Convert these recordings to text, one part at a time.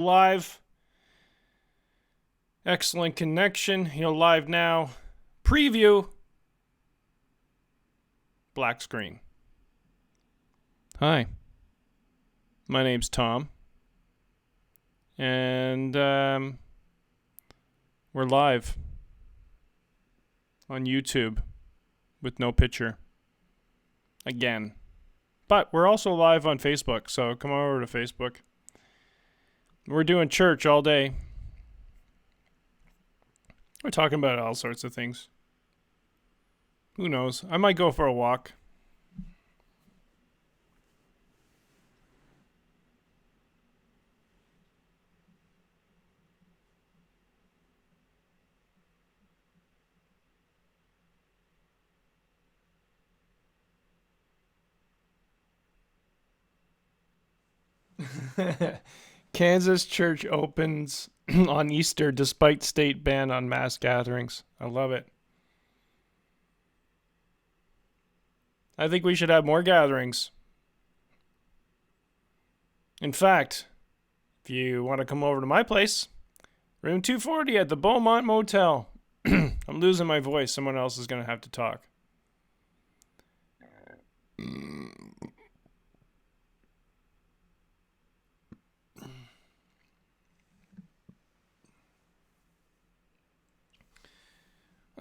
Live. Excellent connection. You're live now. Preview. Black screen. Hi. My name's Tom. And we're live on YouTube with no picture. Again. But we're also live on Facebook, so come over to Facebook. We're doing church all day. We're talking about all sorts of things. Who knows? I might go for a walk. Kansas church opens on Easter despite state ban on mass gatherings. I love it. I think we should have more gatherings. In fact, if you want to come over to my place, room 240 at the Beaumont Motel. I'm losing my voice. Someone else is going to have to talk.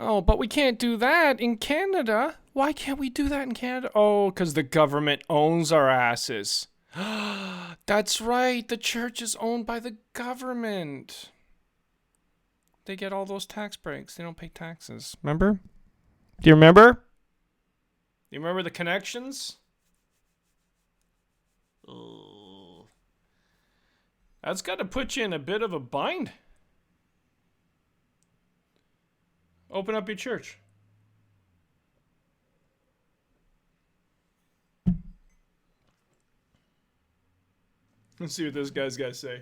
Oh, but we can't do that in Canada. Why can't we do that in Canada? Oh, because the government owns our asses. That's right. The church is owned by the government. They get all those tax breaks. They don't pay taxes. Remember? Do you remember? Do you remember the connections? Oh. That's got to put you in a bit of a bind. Open up your church. Let's see what this guy's got to say.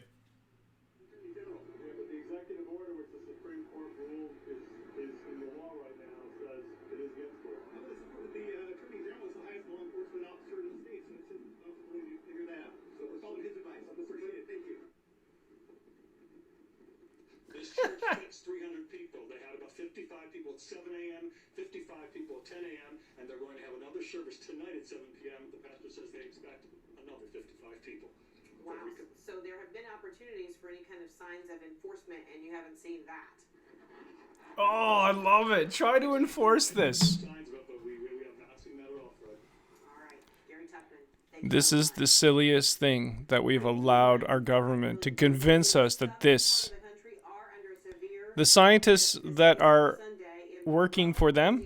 This church fits 300 people. They had about 55 people at 7 a.m., 55 people at 10 a.m., and they're going to have another service tonight at 7 p.m. The pastor says they expect another 55 people. Wow. So there have been opportunities for any kind of signs of enforcement, and you haven't seen that. Oh, I love it. Try to enforce this. This is the silliest thing that we've allowed our government to convince us that this. The scientists that are working for them,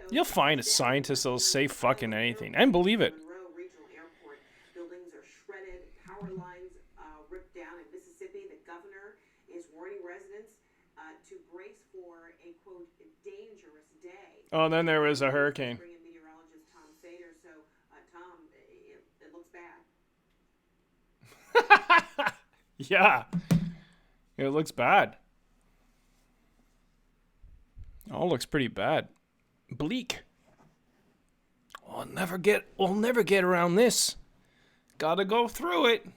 you'll find a scientist that'll say fucking anything and believe it. Buildings are shredded, power lines ripped down in Mississippi. The governor is warning residents to brace for a, quote, dangerous day. Oh, and then there was a hurricane. Meteorologist Tom Sater. So, Tom, it looks bad. Yeah. It looks bad. Oh, looks pretty bad. Bleak. We'll never get around this. Gotta go through it.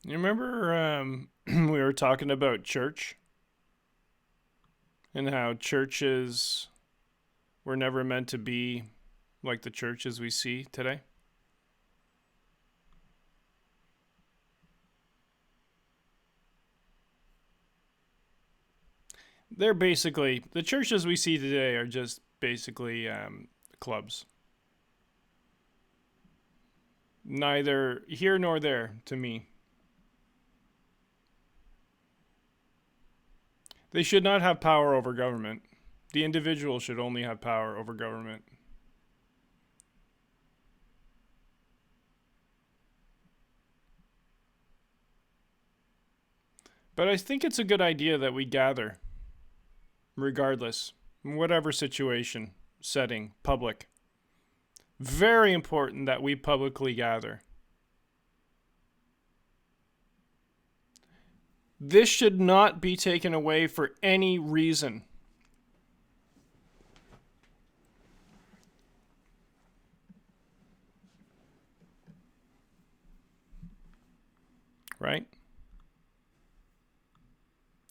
You remember we were talking about church and how churches were never meant to be like the churches we see today? They're basically, the churches we see today are just basically clubs. Neither here nor there to me. They should not have power over government. The individual should only have power over government. But I think it's a good idea that we gather, regardless, in whatever situation, setting, public. Very important that we publicly gather. This should not be taken away for any reason. Right?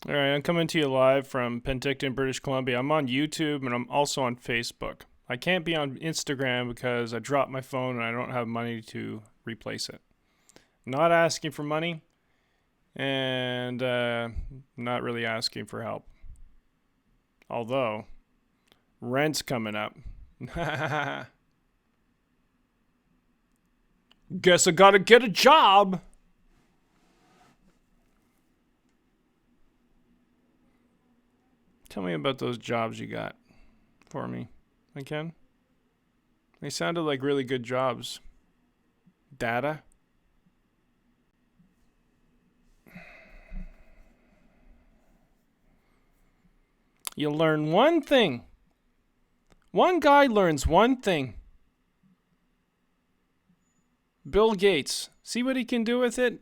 All right, I'm coming to you live from Penticton, British Columbia. I'm on YouTube and I'm also on Facebook. I can't be on Instagram because I dropped my phone and I don't have money to replace it. Not asking for money and not really asking for help. Although, rent's coming up. Guess I gotta get a job. Tell me about those jobs you got for me, Ken. They sounded like really good jobs. Data? You learn one thing. One guy learns one thing. Bill Gates. See what he can do with it?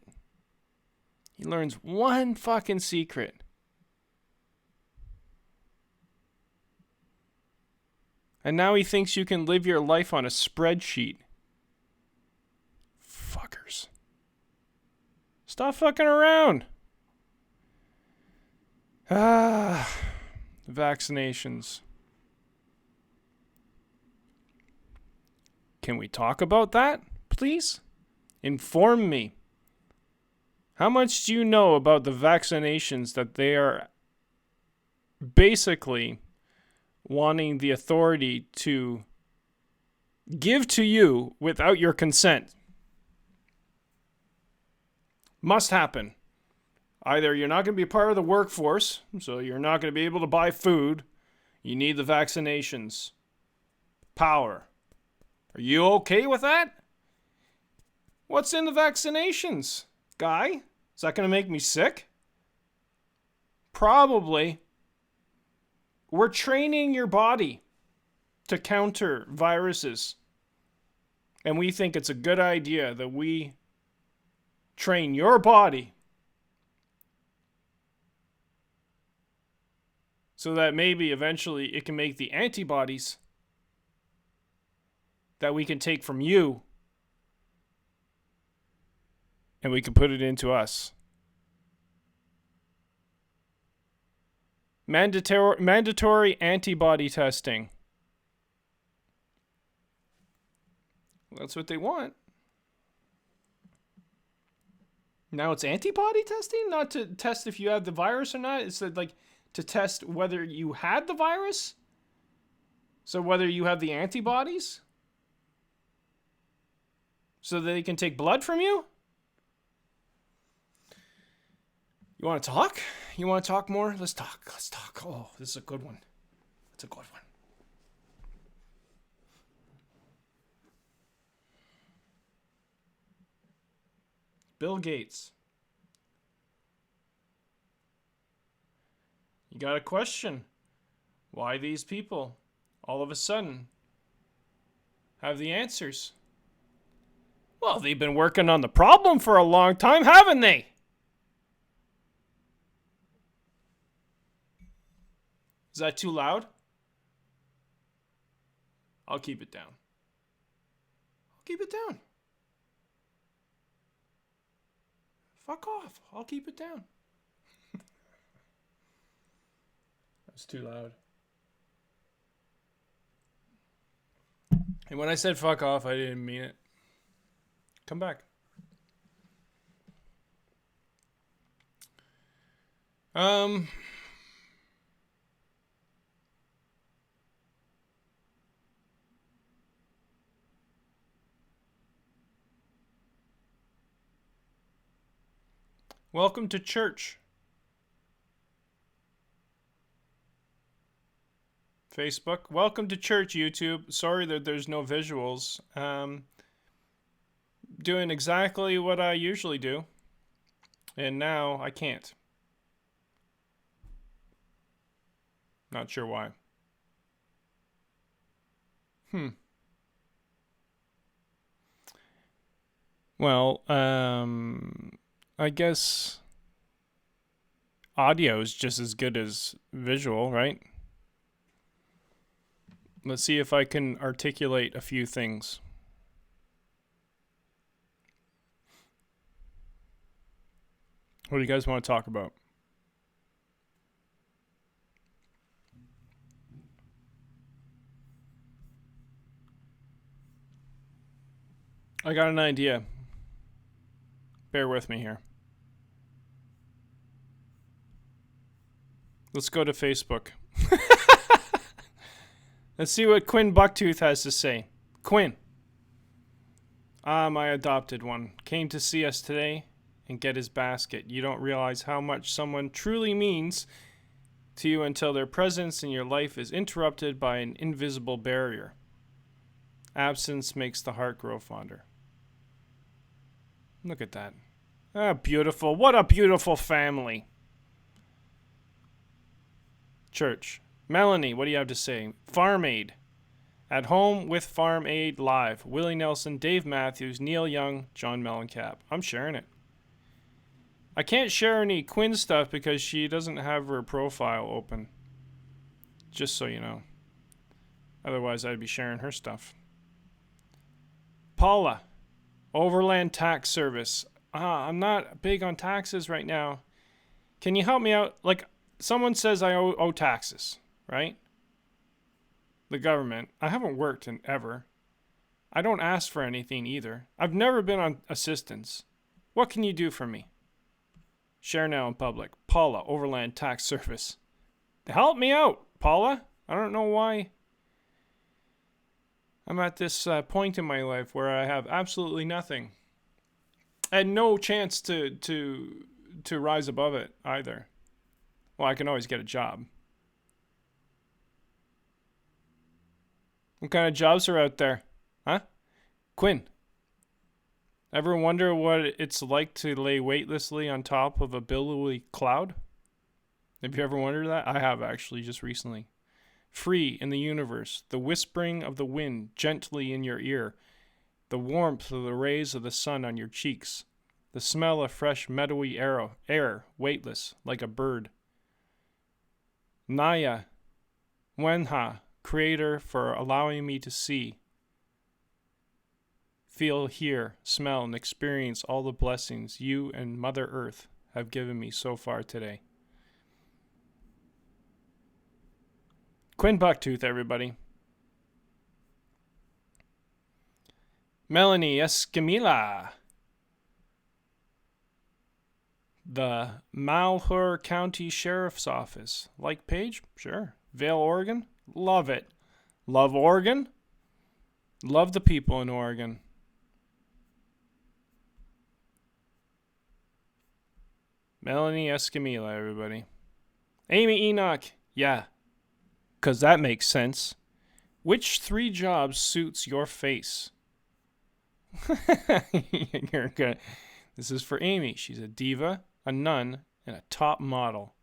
He learns one fucking secret. And now he thinks you can live your life on a spreadsheet. Fuckers. Stop fucking around. Vaccinations. Can we talk about that, please? Inform me. How much do you know about the vaccinations that they are basically wanting the authority to give to you without your consent? Must happen. Either you're not going to be part of the workforce, so you're not going to be able to buy food. You need the vaccinations. Power. Are you okay with that? What's in the vaccinations, guy? Is that going to make me sick? Probably. We're training your body to counter viruses. And we think it's a good idea that we train your body so that maybe eventually it can make the antibodies that we can take from you and we can put it into us. Mandatory antibody testing. That's what they want. Now it's antibody testing? Not to test if you have the virus or not. It's like to test whether you had the virus? So whether you have the antibodies? So that they can take blood from you? You want to talk? You want to talk more? Let's talk. Let's talk. Oh, this is a good one. It's a good one. Bill Gates. You got a question. Why these people all of a sudden have the answers? Well, they've been working on the problem for a long time, haven't they? Is that too loud? I'll keep it down. I'll keep it down. Fuck off. I'll keep it down. That's too loud. And when I said fuck off, I didn't mean it. Come back. Welcome to church. Facebook. Welcome to church, YouTube. Sorry that there's no visuals. Doing exactly what I usually do. And now I can't. Not sure why. Well, I guess audio is just as good as visual, right? Let's see if I can articulate a few things. What do you guys want to talk about? I got an idea. Bear with me here. Let's go to Facebook. Let's see what Quinn Bucktooth has to say. Quinn. My adopted one. Came to see us today and get his basket. You don't realize how much someone truly means to you until their presence in your life is interrupted by an invisible barrier. Absence makes the heart grow fonder. Look at that. Ah, beautiful. What a beautiful family. Church. Melanie, what do you have to say? Farm Aid. At home with Farm Aid Live. Willie Nelson, Dave Matthews, Neil Young, John Mellencamp. I'm sharing it. I can't share any Quinn stuff because she doesn't have her profile open. Just so you know. Otherwise, I'd be sharing her stuff. Paula. Overland Tax Service. I'm not big on taxes right now. Can you help me out? Like, someone says I owe taxes, right? The government. I haven't worked in ever. I don't ask for anything either. I've never been on assistance. What can you do for me? Share now in public. Paula, Overland Tax Service. Help me out, Paula. I don't know why. I'm at this point in my life where I have absolutely nothing. And no chance to rise above it either. Well, I can always get a job. What kind of jobs are out there? Huh? Quinn. Ever wonder what it's like to lay weightlessly on top of a billowy cloud? Have you ever wondered that? I have actually, just recently. Free in the universe, the whispering of the wind gently in your ear, the warmth of the rays of the sun on your cheeks, the smell of fresh meadowy air, weightless, like a bird. Naya, Wenha, Creator, for allowing me to see, feel, hear, smell, and experience all the blessings you and Mother Earth have given me so far today. Quinn Bucktooth, everybody. Melanie Escamilla. The Malheur County Sheriff's Office. Like page? Sure. Vale, Oregon? Love it. Love Oregon? Love the people in Oregon. Melanie Escamilla, everybody. Amy Enoch. Yeah. 'Cause that makes sense. Which 3 jobs suits your face? You're good. This is for Amy. She's a diva, a nun, and a top model.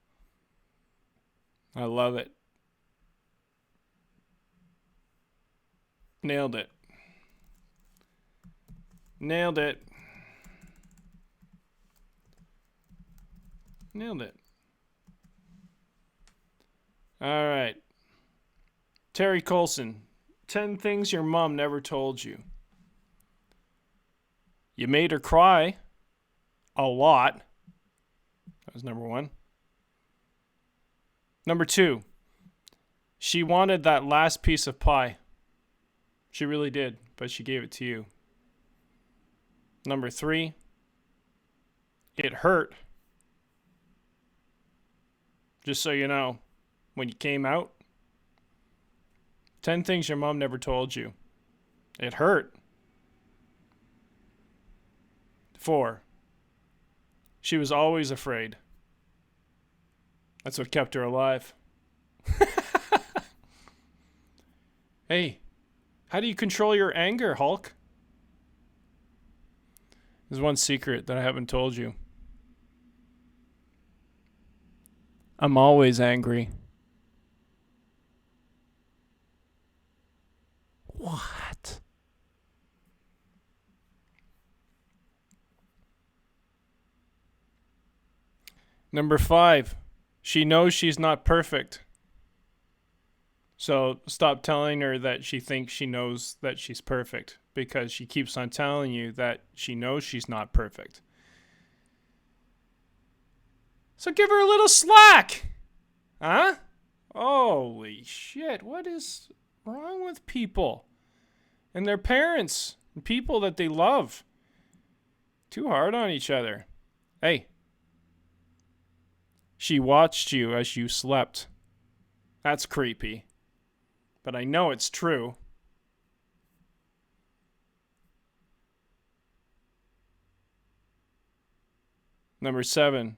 I love it. Nailed it. Nailed it. Nailed it. All right. Terry Colson. 10 things your mom never told you. You made her cry a lot. That was number 1. Number 2. She wanted that last piece of pie. She really did, but she gave it to you. Number 3. It hurt. Just so you know, when you came out. 10 things your mom never told you. It hurt. 4. She was always afraid. That's what kept her alive. Hey, how do you control your anger, Hulk? There's one secret that I haven't told you. I'm always angry. What? Number 5. She knows she's not perfect. So stop telling her that she thinks she knows that she's perfect, because she keeps on telling you that she knows she's not perfect. So give her a little slack. Huh? Holy shit. What is wrong with people and their parents and people that they love? Too hard on each other. Hey. She watched you as you slept. That's creepy. But I know it's true. Number 7.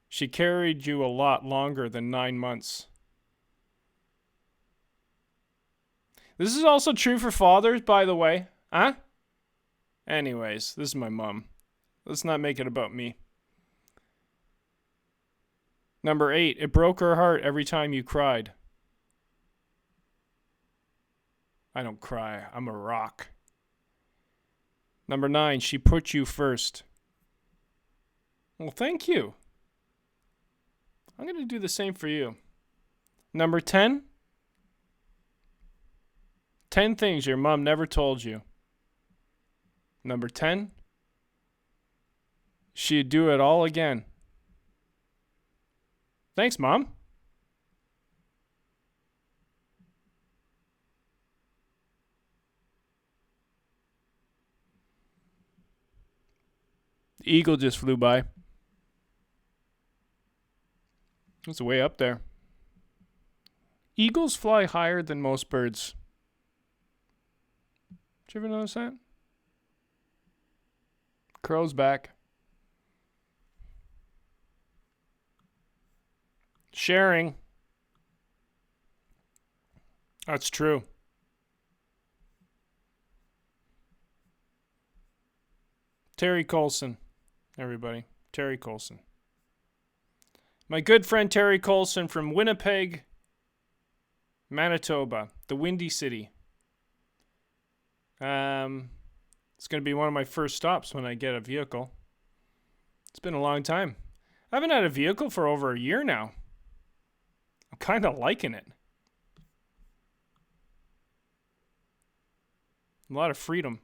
She carried you a lot longer than 9 months. This is also true for fathers, by the way. Huh? Anyways, this is my mom. Let's not make it about me. Number 8. It broke her heart every time you cried. I don't cry. I'm a rock. Number 9. She put you first. Well, thank you. I'm going to do the same for you. Number 10. 10 things your mom never told you. Number 10. She'd do it all again. Thanks, Mom. The eagle just flew by. It's way up there. Eagles fly higher than most birds. Did you ever notice that? Crow's back. Sharing. That's true. Terry Colson, everybody. Terry Colson. My good friend Terry Colson from Winnipeg, Manitoba, the Windy City. It's going to be one of my first stops when I get a vehicle. It's been a long time. I haven't had a vehicle for over a year now. I'm kind of liking it. A lot of freedom.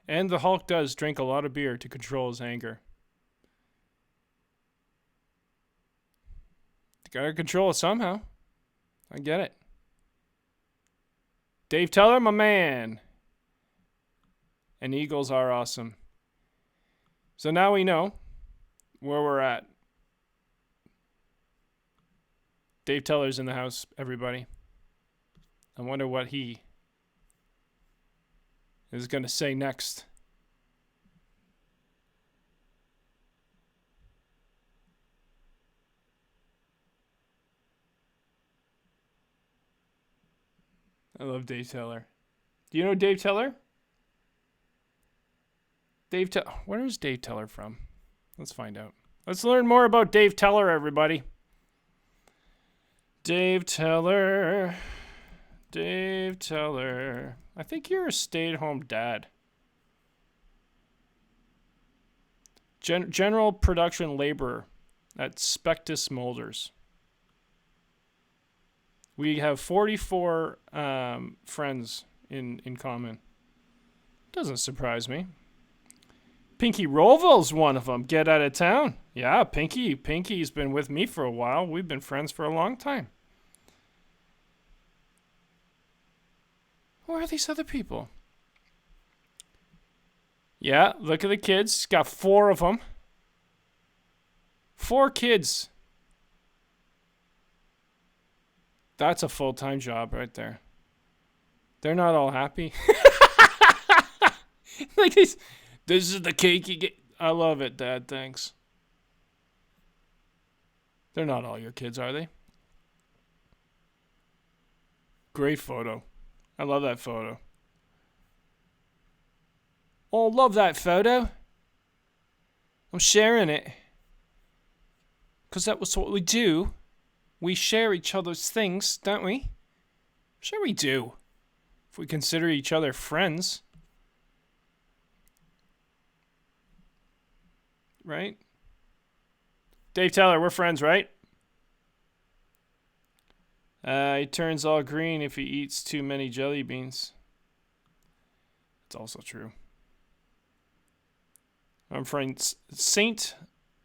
And the Hulk does drink a lot of beer to control his anger. You gotta control it somehow. I get it. Dave Teller, my man. And Eagles are awesome. So now we know where we're at. Dave Teller's in the house, everybody. I wonder what he is going to say next. I love Dave Teller. Do you know Dave Teller? Where is Dave Teller from? Let's find out. Let's learn more about Dave Teller, everybody. Dave Teller. Dave Teller. I think you're a stay-at-home dad. General production laborer at Spectus Molders. We have 44 friends in common. Doesn't surprise me. Pinky Roval's one of them. Get out of town. Yeah, Pinky. Pinky's been with me for a while. We've been friends for a long time. Who are these other people? Yeah, look at the kids. Got 4 of them. 4 kids. That's a full-time job right there. They're not all happy. Like this is the cake you get. I love it, Dad. Thanks. They're not all your kids, are they? Great photo. I love that photo. Oh, love that photo. I'm sharing it. Because that was what we do We share each other's things, don't we? Sure we do. If we consider each other friends. Right? Dave Teller, we're friends, right? He turns all green if he eats too many jelly beans. It's also true. I'm from St.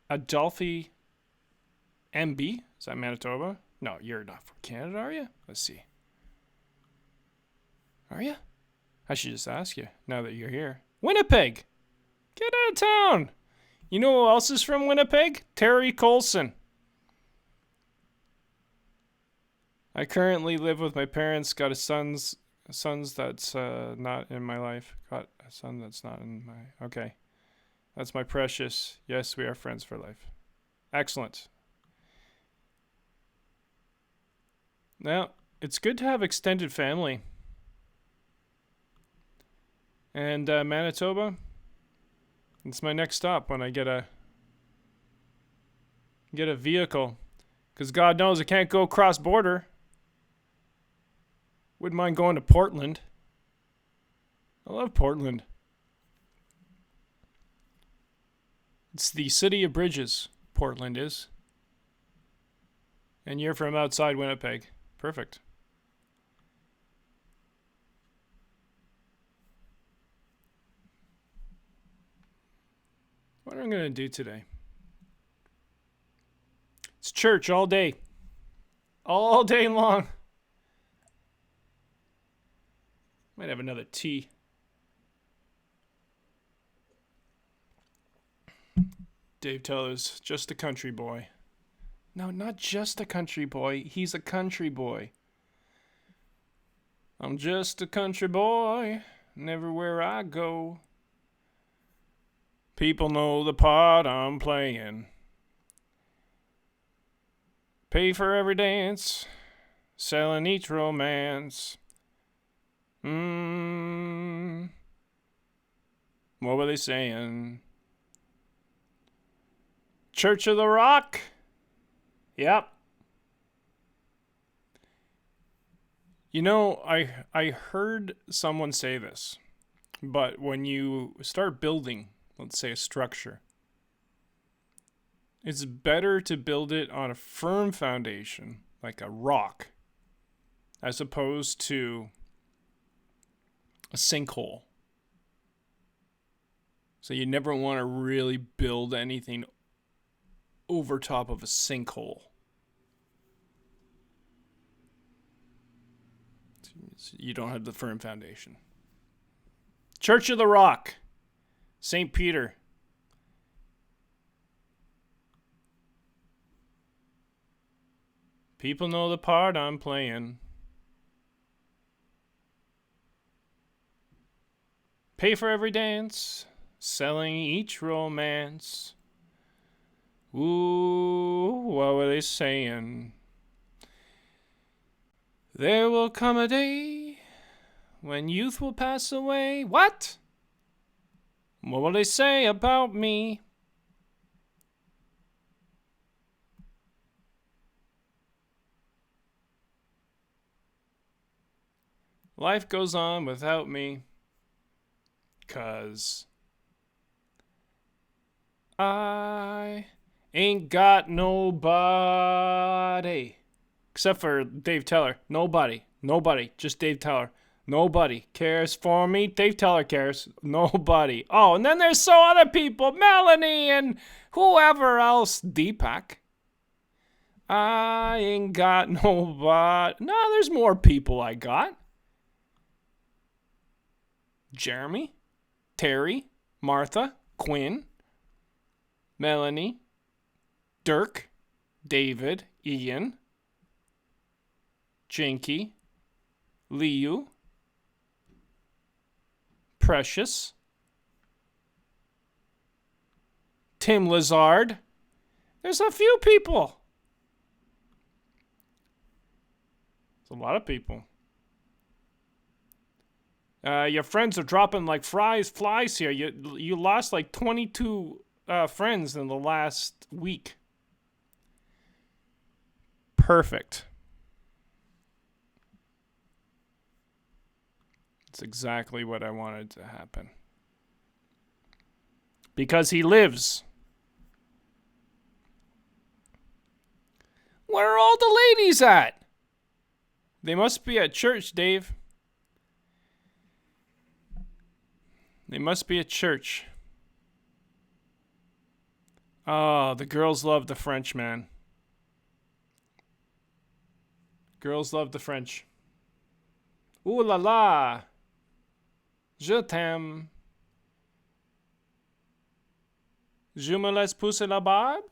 Adolphe MB. Is that Manitoba? No, you're not from Canada, are you? Let's see. Are you? I should just ask you now that you're here. Winnipeg! Get out of town! You know who else is from Winnipeg? Terry Colson. I currently live with my parents. Got a sons that's not in my life. Got a son that's not in my... Okay. That's my precious. Yes, we are friends for life. Excellent. Now, it's good to have extended family. And Manitoba, it's my next stop when I get a vehicle. Because God knows I can't go cross border. Wouldn't mind going to Portland. I love Portland. It's the city of bridges, Portland is. And you're from outside Winnipeg. Perfect. What am I going to do today? It's church all day. All day long. Might have another tea. Dave Teller's just a country boy. No, not just a country boy. He's a country boy. I'm just a country boy, and everywhere I go, people know the part I'm playing. Pay for every dance, selling each romance. What were they saying? Church of the Rock? Yep. You know, I heard someone say this, but when you start building, let's say a structure, it's better to build it on a firm foundation, like a rock, as opposed to a sinkhole. So you never want to really build anything over top of a sinkhole. You don't have the firm foundation. Church of the Rock, St. Peter. People know the part I'm playing. Pay for every dance, selling each romance. Ooh, what were they saying? There will come a day when youth will pass away. What? What will they say about me? Life goes on without me, 'cause I ain't got nobody. Except for Dave Teller. Nobody. Just Dave Teller. Nobody cares for me. Dave Teller cares. Nobody. Oh, and then there's so other people. Melanie and whoever else. Deepak. I ain't got nobody. No, there's more people I got. Jeremy. Terry. Martha. Quinn. Melanie. Dirk. David. Ian. Jinky. Liu. Precious. Tim Lazard. There's a few people. It's a lot of people. Your friends are dropping like flies here. You lost like 22 friends in the last week. perfect. It's exactly what I wanted to happen. Because he lives. Where are all the ladies at? They must be at church, Dave. They must be at church. Oh, the girls love the French, man. Girls love the French. Ooh la la. Je t'aime. Je me laisse pousser la barbe?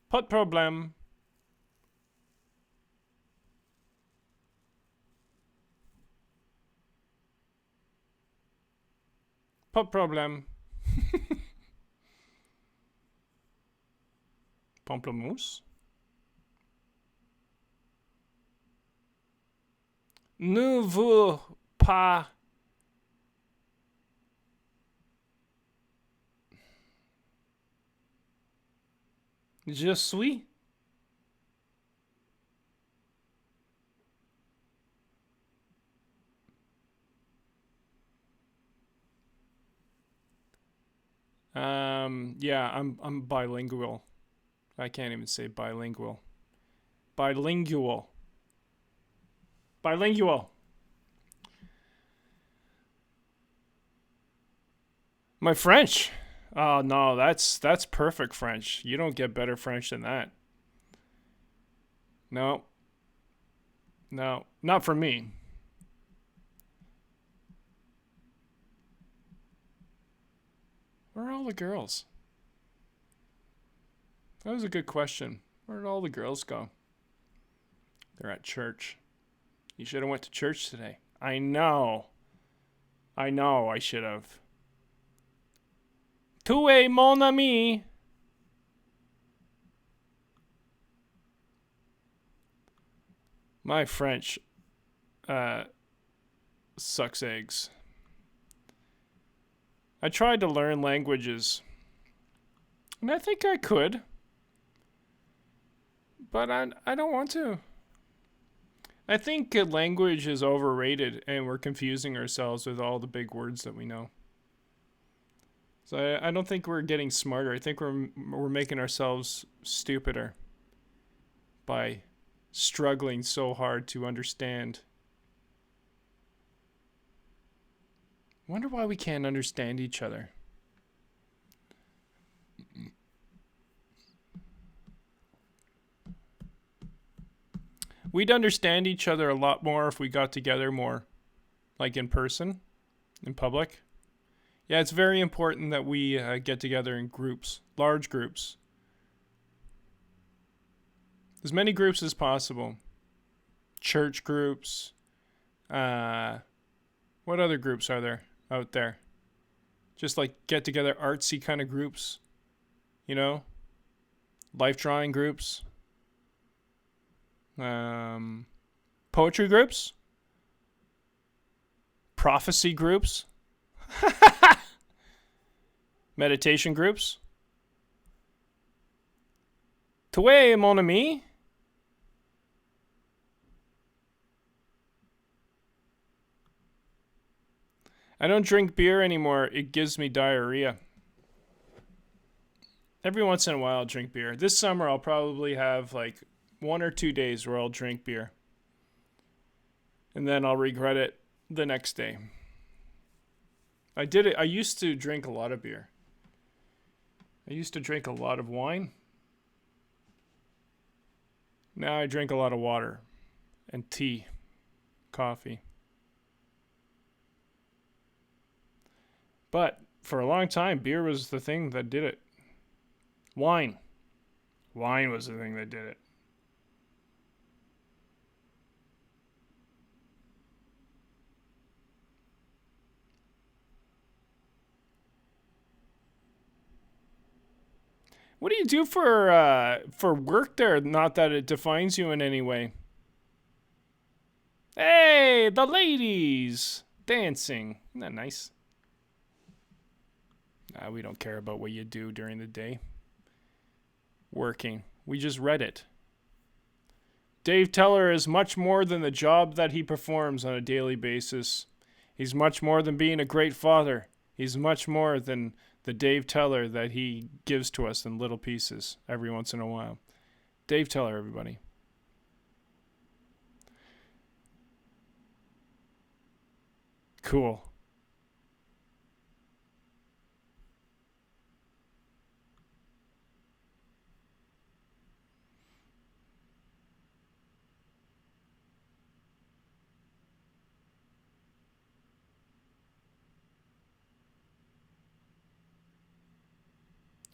Pas de problème. Pas de problème. Pamplemousse. Ne veux pas. Je suis. Yeah, I'm bilingual. I can't even say bilingual. Bilingual. Bilingual. My French. Oh no, that's perfect French. You don't get better French than that. No. No, not for me. Where are all the girls? That was a good question. Where did all the girls go? They're at church. You should have went to church today. I know. I should have. Tu es mon ami. My French sucks eggs. I tried to learn languages. And I think I could. But I don't want to. I think language is overrated and we're confusing ourselves with all the big words that we know. So I don't think we're getting smarter. I think we're making ourselves stupider by struggling so hard to understand. Wonder why we can't understand each other. We'd understand each other a lot more if we got together more, like in person, in public. Yeah, it's very important that we get together in groups, large groups. As many groups as possible. Church groups. What other groups are there out there? Just like get together artsy kind of groups. You know? Life drawing groups. Poetry groups. Prophecy groups. Meditation groups. Toi, mon ami. I don't drink beer anymore. It gives me diarrhea. Every once in a while I'll drink beer. This summer I'll probably have like 1 or 2 days where I'll drink beer. And then I'll regret it the next day. I did it. I used to drink a lot of beer. I used to drink a lot of wine. Now I drink a lot of water and tea, coffee. But for a long time, beer was the thing that did it. Wine. Wine was the thing that did it. What do you do for work there? Not that it defines you in any way. Hey, the ladies dancing. Isn't that nice? We don't care about what you do during the day. Working. We just read it. Dave Teller is much more than the job that he performs on a daily basis. He's much more than being a great father. He's much more than the Dave Teller that he gives to us in little pieces every once in a while. Dave Teller, everybody. Cool.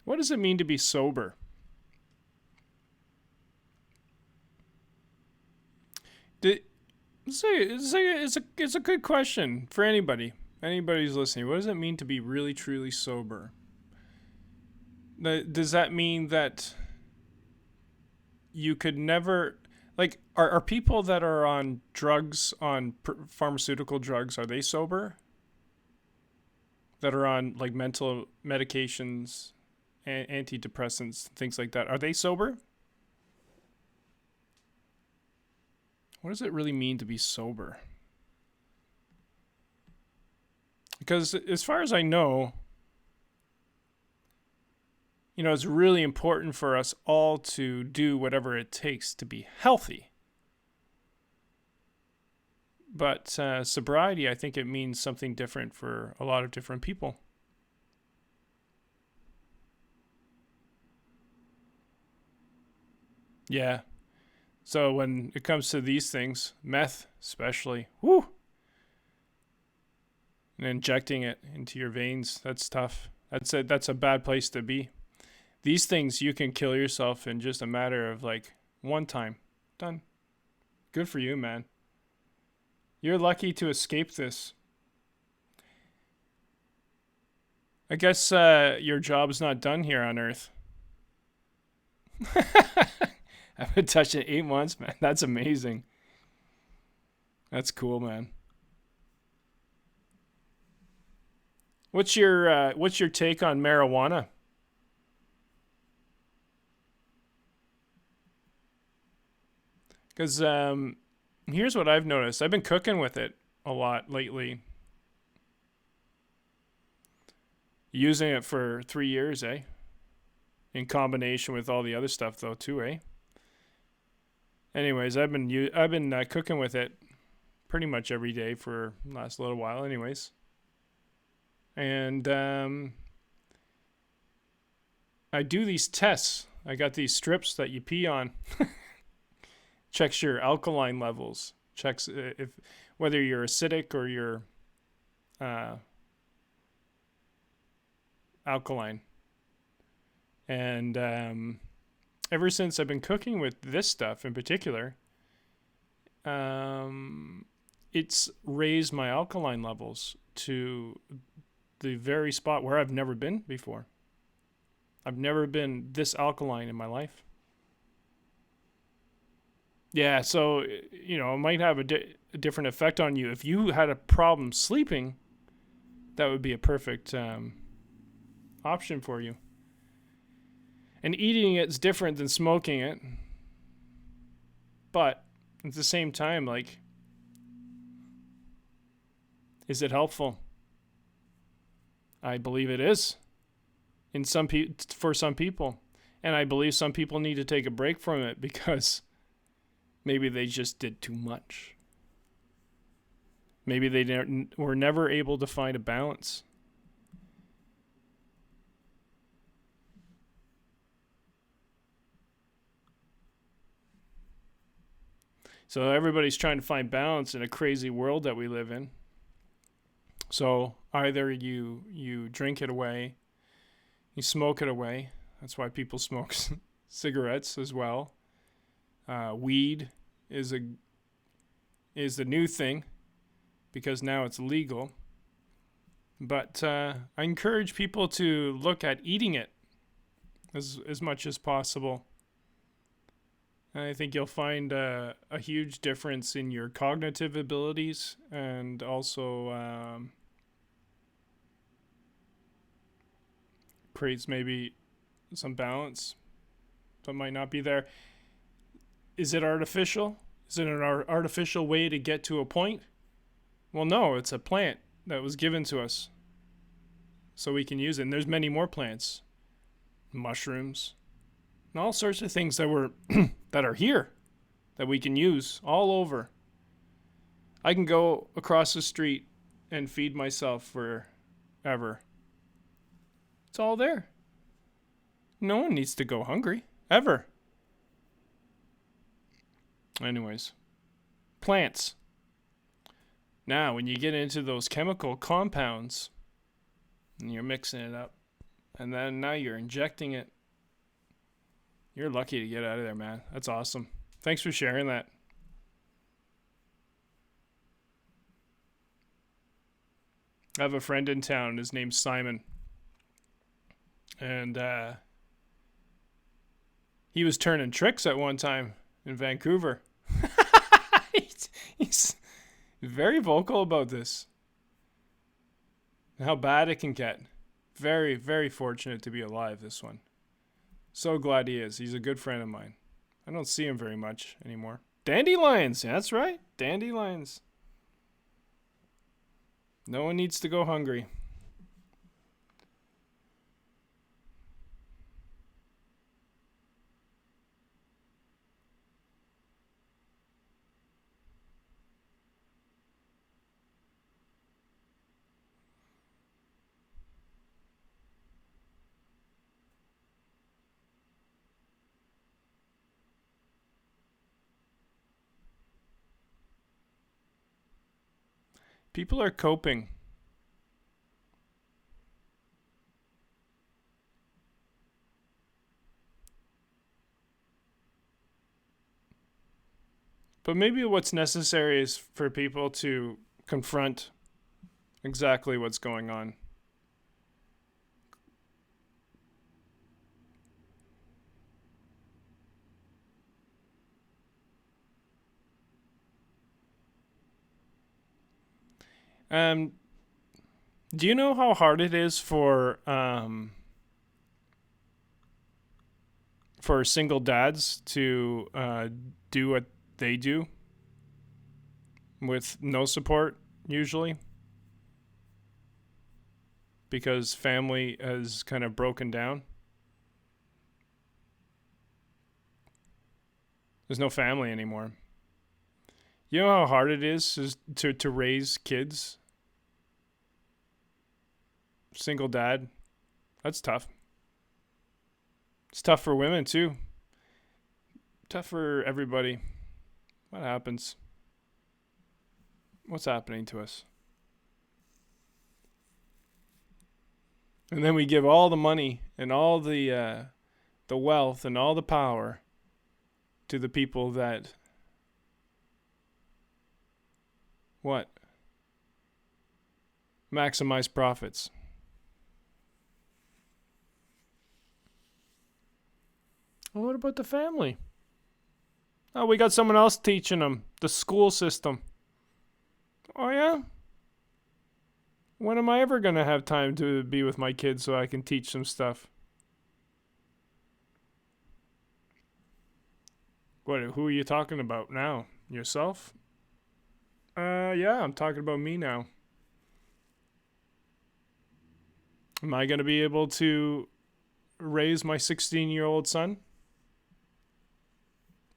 What does it mean to be sober? It's a good question for anybody. Anybody who's listening. What does it mean to be really, truly sober? Does that mean that you could never... Like, are people that are on drugs, on pharmaceutical drugs, are they sober? That are on, like, mental medications, antidepressants, things like that. Are they sober? What does it really mean to be sober? Because as far as I know, it's really important for us all to do whatever it takes to be healthy. But sobriety, I think it means something different for a lot of different people. Yeah. So when it comes to these things, meth especially, whoo, and injecting it into your veins, that's tough. That's a bad place to be. These things, you can kill yourself in just a matter of like one time. Done. Good for you, man. You're lucky to escape this. I guess your job's not done here on Earth. I haven't touched it in 8 months, man. That's amazing. That's cool, man. What's your take on marijuana? Because here's what I've noticed. I've been cooking with it a lot lately. Using it for 3 years, eh? In combination with all the other stuff, though, too, eh? Anyways, I've been cooking with it pretty much every day for the last little while, anyways. And I do these tests. I got these strips that you pee on. Checks your alkaline levels. Checks if whether you're acidic or you're alkaline. And ever since I've been cooking with this stuff in particular, it's raised my alkaline levels to the very spot where I've never been before. I've never been this alkaline in my life. Yeah, so, it might have a different effect on you. If you had a problem sleeping, that would be a perfect option for you. And eating it's different than smoking it. But at the same time, like, is it helpful? I believe it is. For some people. And I believe some people need to take a break from it because maybe they just did too much. Maybe they were never able to find a balance. So everybody's trying to find balance in a crazy world that we live in. So either you drink it away, you smoke it away. That's why people smoke cigarettes as well. Weed is the new thing because now it's legal. But I encourage people to look at eating it as much as possible. And I think you'll find a huge difference in your cognitive abilities and also creates maybe some balance that might not be there. Is it artificial? Is it an artificial way to get to a point? Well, no, it's a plant that was given to us so we can use it. And there's many more plants, mushrooms, and all sorts of things that were that are here that we can use all over. I can go across the street and feed myself forever. It's all there. No one needs to go hungry, ever. Anyways, plants. Now, when you get into those chemical compounds, and you're mixing it up, and then now you're injecting it, you're lucky to get out of there, man. That's awesome. Thanks for sharing that. I have a friend in town. His name's Simon. And he was turning tricks at one time in Vancouver. He's very vocal about this. How bad it can get. Very, very fortunate to be alive, this one. So glad he is. He's a good friend of mine. I don't see him very much anymore. Dandelions. Yeah, that's right. Dandelions. No one needs to go hungry. People are coping. But maybe what's necessary is for people to confront exactly what's going on. Do you know how hard it is for single dads to do what they do with no support usually? Because family has kind of broken down. There's no family anymore. You know how hard it is to raise kids? Single dad. That's tough. It's tough for women too. Tough for everybody. What happens? What's happening to us? And then we give all the money and all the wealth and all the power to the people that what? Maximize profits. Well, what about the family? Oh, we got someone else teaching them. The school system. Oh, yeah? When am I ever going to have time to be with my kids so I can teach them stuff? What? Who are you talking about now? Yourself? Yeah, I'm talking about me now. Am I going to be able to raise my 16-year-old son?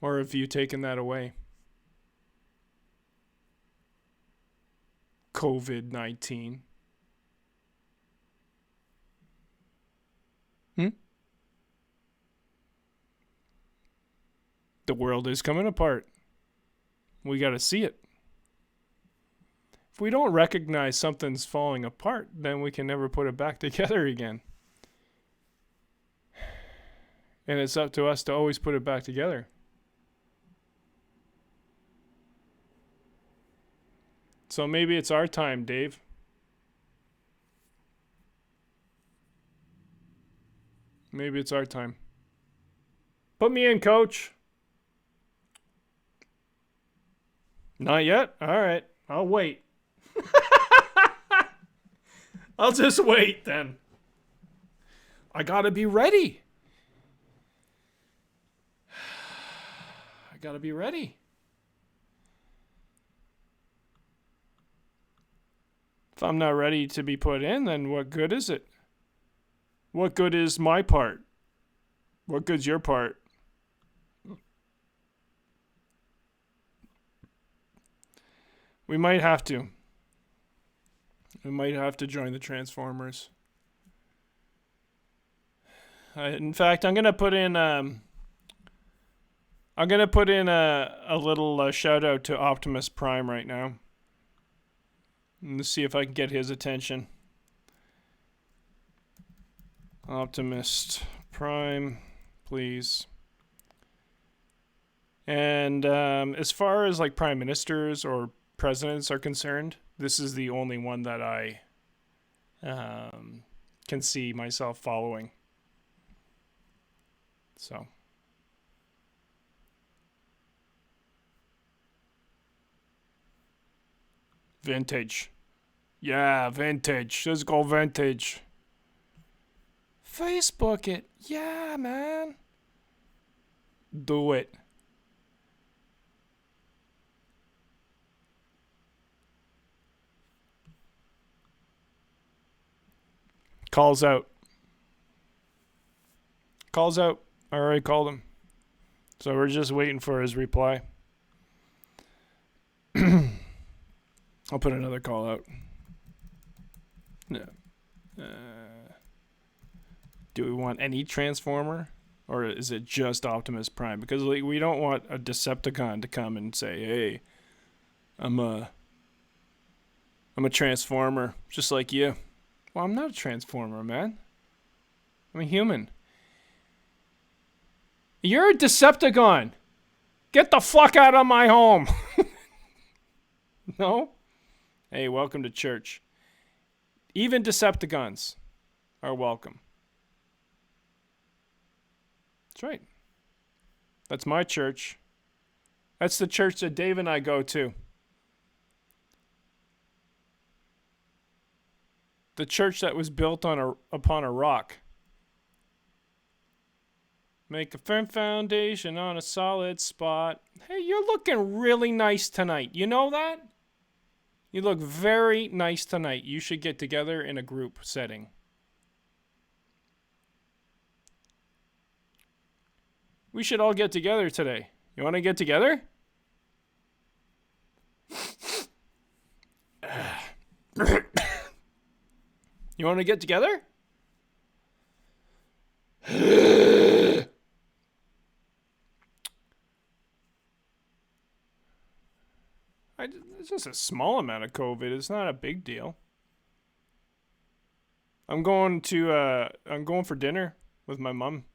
Or have you taken that away? COVID-19. The world is coming apart. We got to see it. If we don't recognize something's falling apart, then we can never put it back together again. And it's up to us to always put it back together. So maybe it's our time, Dave. Maybe it's our time. Put me in, coach. Not yet? All right. I'll wait. I'll just wait then. I gotta be ready. I gotta be ready. If I'm not ready to be put in, then what good is it? What good is my part? What good's your part? We might have to. We might have to join the Transformers. In fact, I'm gonna put in a little shout out to Optimus Prime right now. Let's see if I can get his attention. Optimus Prime, please. And as far as like prime ministers or presidents are concerned, this is the only one that I can see myself following. So. Vintage. Yeah, vintage. Let's go vintage. Facebook it. Yeah, man. Do it. Calls out. Calls out. I already called him. So we're just waiting for his reply. I'll put another call out. No. Do we want any Transformer? Or is it just Optimus Prime? Because like, we don't want a Decepticon to come and say, hey, I'm a Transformer, just like you. Well, I'm not a Transformer, man. I'm a human. You're a Decepticon. Get the fuck out of my home. No? Hey, welcome to church. Even Decepticons are welcome. That's right. That's my church. That's the church that Dave and I go to. The church that was built upon a rock. Make a firm foundation on a solid spot. Hey, you're looking really nice tonight. You know that? You look very nice tonight. You should get together in a group setting. We should all get together today. You want to get together? You want to get together? It's just a small amount of COVID. It's not a big deal. I'm going for dinner with my mom.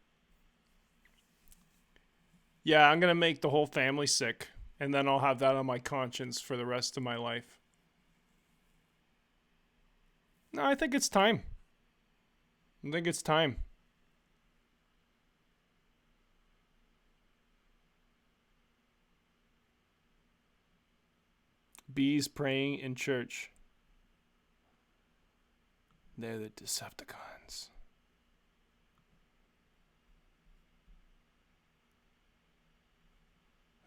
Yeah, I'm going to make the whole family sick, and then I'll have that on my conscience for the rest of my life. No, I think it's time. Bees praying in church. They're the Decepticons.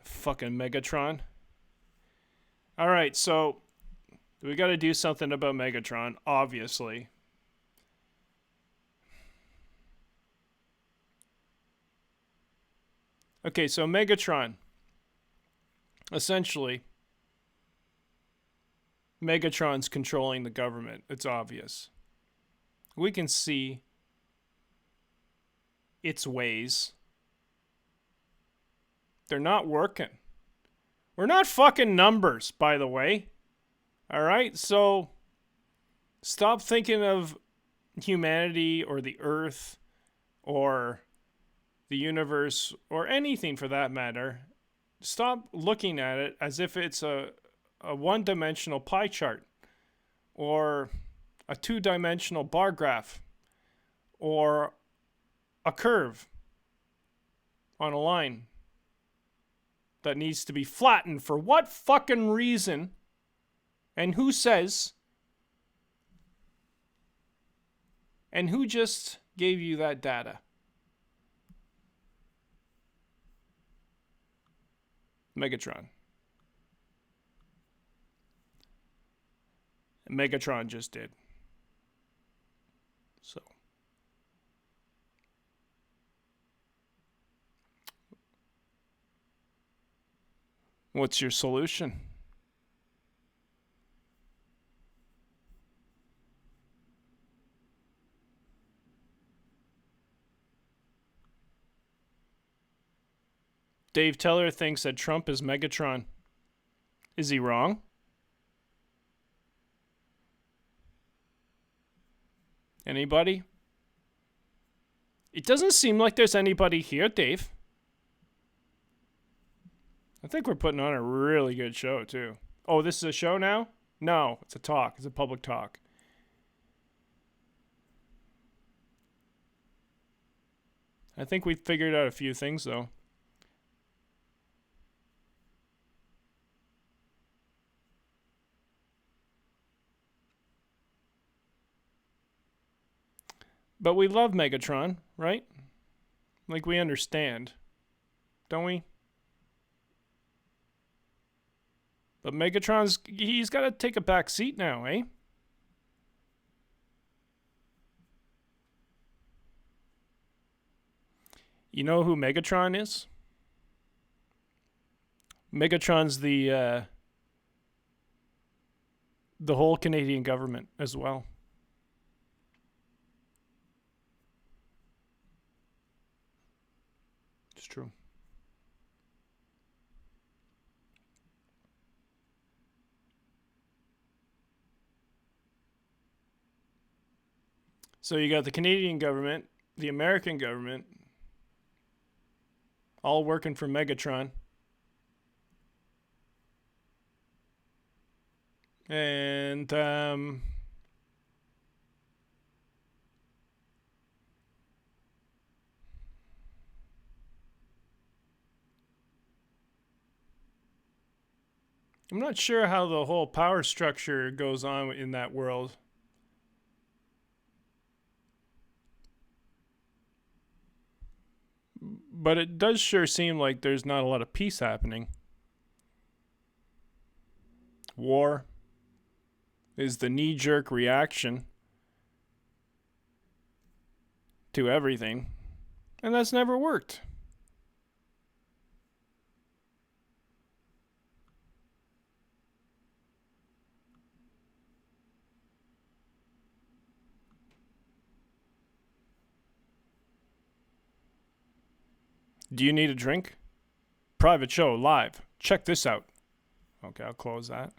Fucking Megatron. Alright, so we gotta do something about Megatron, obviously. Okay, so Megatron. Essentially, Megatron's controlling the government. It's obvious. We can see its ways. They're not working. We're not fucking numbers, by the way. Alright, so stop thinking of humanity or the earth or the universe or anything for that matter. Stop looking at it as if it's a one-dimensional pie chart or a two-dimensional bar graph or a curve on a line that needs to be flattened for what fucking reason, and who says, and who just gave you that data? Megatron. Megatron just did. So. What's your solution? Dave Teller thinks that Trump is Megatron. Is he wrong? Anybody? It doesn't seem like there's anybody here, Dave. I think we're putting on a really good show, too. Oh, this is a show now? No, it's a talk. It's a public talk. I think we figured out a few things, though. But we love Megatron, right? Like, we understand. Don't we? But he's got to take a back seat now, eh? You know who Megatron is? Megatron's the whole Canadian government as well. It's true. So you got the Canadian government, the American government, all working for Megatron. And I'm not sure how the whole power structure goes on in that world. But it does sure seem like there's not a lot of peace happening. War is the knee-jerk reaction to everything, and that's never worked. Do you need a drink? Private show live. Check this out. Okay, I'll close that.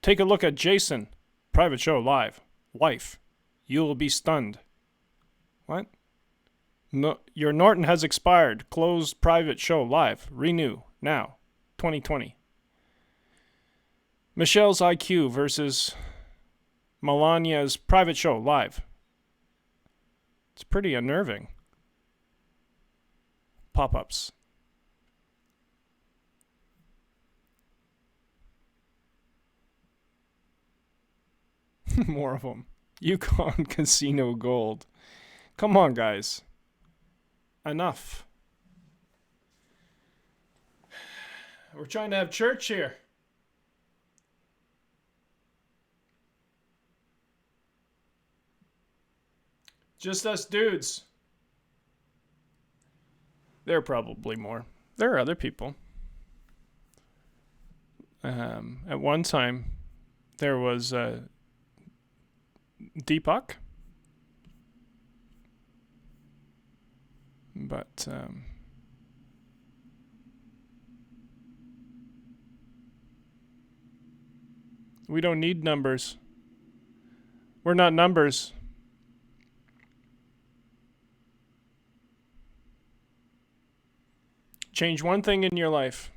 Take a look at Jason. Private show live. Wife. You will be stunned. What? No, your Norton has expired. Close private show live. Renew. Now. 2020. Michelle's IQ versus Melania's private show live. It's pretty unnerving. Pop-ups. More of them. Yukon Casino Gold. Come on, guys. Enough. We're trying to have church here. Just us dudes. There are probably more. There are other people. At one time, there was Deepak. But we don't need numbers. We're not numbers. Change one thing in your life.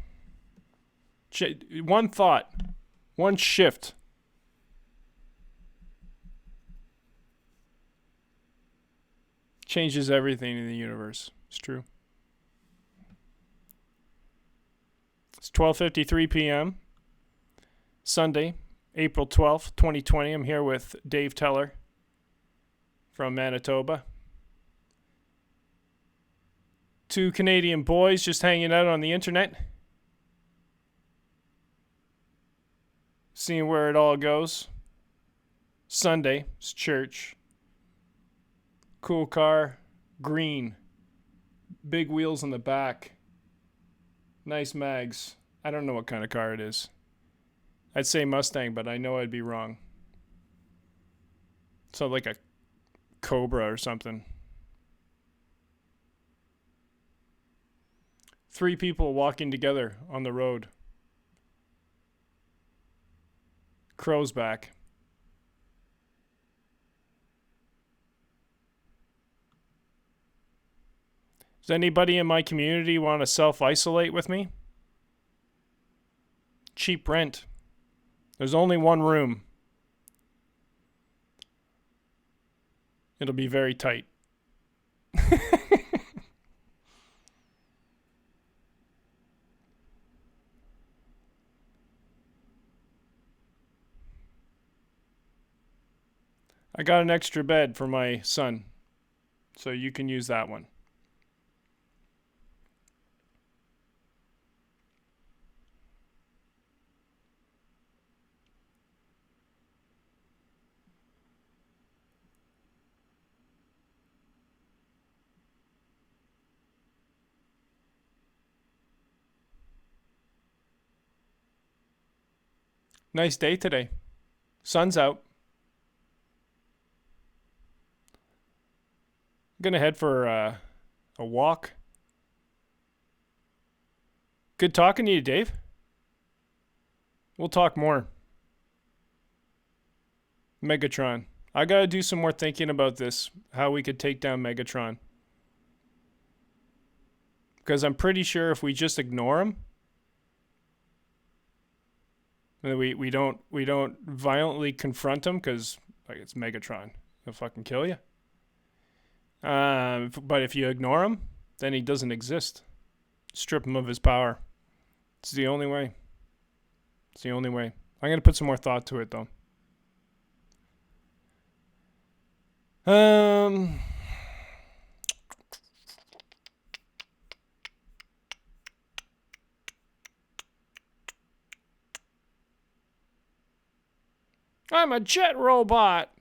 One thought. One shift. Changes everything in the universe. It's true. It's 12:53 p.m. Sunday, April 12th, 2020. I'm here with Dave Teller from Manitoba. Two Canadian boys just hanging out on the internet. seeing where it all goes. Sunday, it's church. Cool car, green. Big wheels on the back. Nice mags. I don't know what kind of car it is. I'd say Mustang, but I know I'd be wrong. So like a Cobra or something. 3 people walking together on the road. Crow's back. Does anybody in my community want to self-isolate with me? Cheap rent. There's only one room. It'll be very tight. I got an extra bed for my son, so you can use that one. Nice day today. Sun's out. I'm gonna head for a walk. Good talking to you, Dave. We'll talk more. Megatron. I gotta do some more thinking about this, how we could take down Megatron. Because I'm pretty sure if we just ignore him, and we don't violently confront him, because like it's Megatron, he'll fucking kill you. But if you ignore him, then he doesn't exist. Strip him of his power. It's the only way. It's the only way. I'm gonna put some more thought to it, though. I'm a jet robot.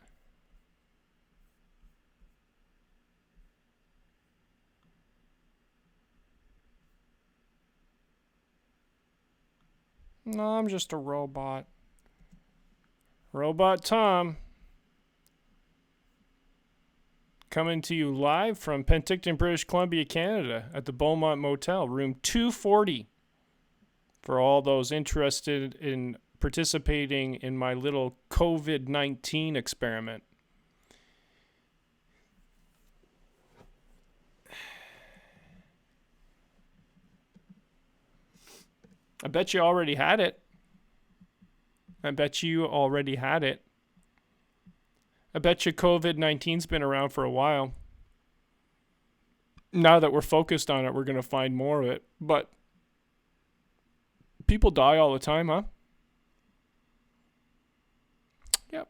No, I'm just a robot. Robot Tom. Coming to you live from Penticton, British Columbia, Canada, at the Beaumont Motel, room 240. For all those interested in participating in my little COVID-19 experiment. I bet you already had it. I bet you already had it. I bet you COVID-19's been around for a while. Now that we're focused on it, we're going to find more of it. But people die all the time, huh? Yep,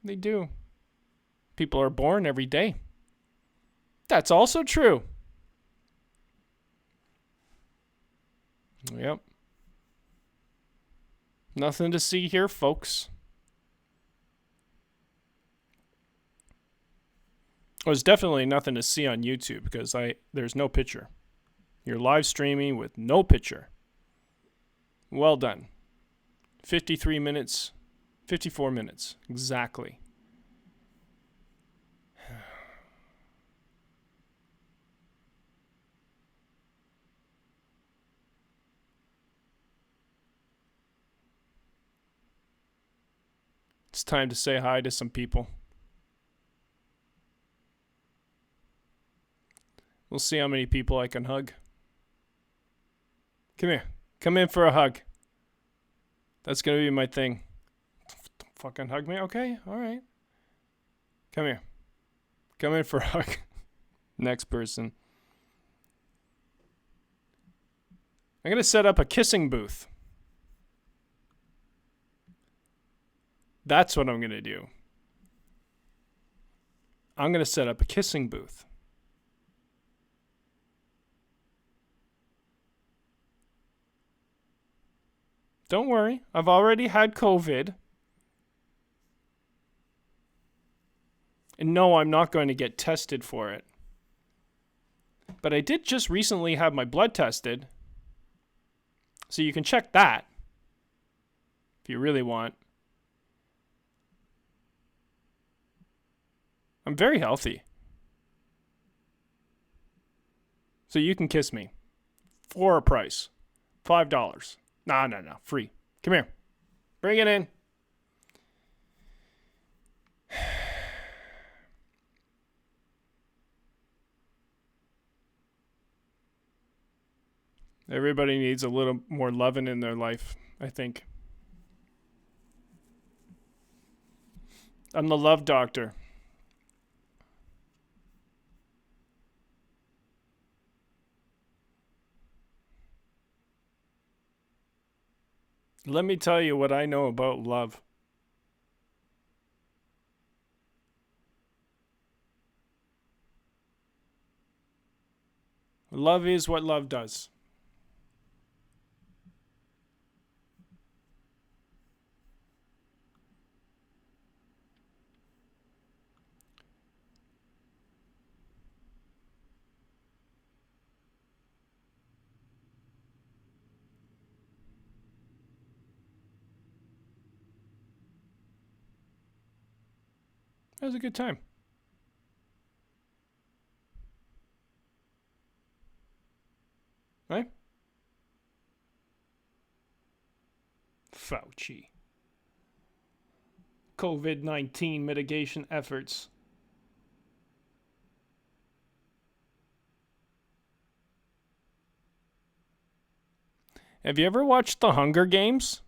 they do. People are born every day. That's also true. Yep. Nothing to see here, folks. There's definitely nothing to see on YouTube because there's no picture. You're live streaming with no picture. Well done. 53 minutes, 54 minutes, exactly. It's time to say hi to some people. We'll see how many people I can hug. Come here. Come in for a hug. That's going to be my thing. Don't fucking hug me? Okay, all right. Come here. Come in for a hug. Next person. I'm going to set up a kissing booth. That's what I'm going to do. I'm going to set up a kissing booth. Don't worry. I've already had COVID. And no, I'm not going to get tested for it. But I did just recently have my blood tested. So you can check that if you really want. I'm very healthy. So you can kiss me for a price. $5. No. Free. Come here. Bring it in. Everybody needs a little more loving in their life, I think. I'm the love doctor. Let me tell you what I know about love. Love is what love does. That was a good time. Right? Fauci. COVID-19 mitigation efforts. Have you ever watched The Hunger Games?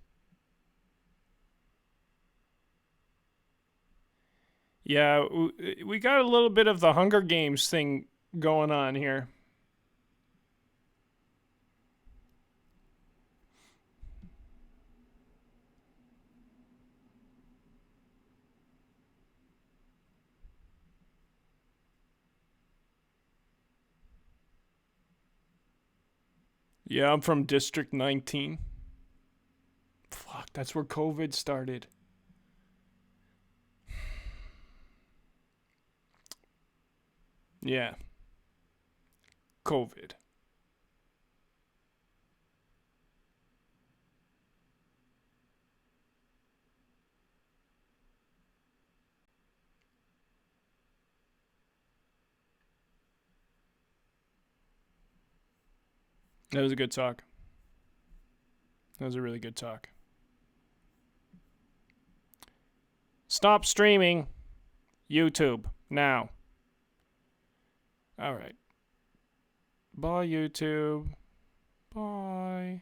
Yeah, we got a little bit of the Hunger Games thing going on here. Yeah, I'm from District 19. Fuck, that's where COVID started. Yeah. COVID. That was a good talk. That was a really good talk. Stop streaming YouTube now. All right. Bye, YouTube. Bye.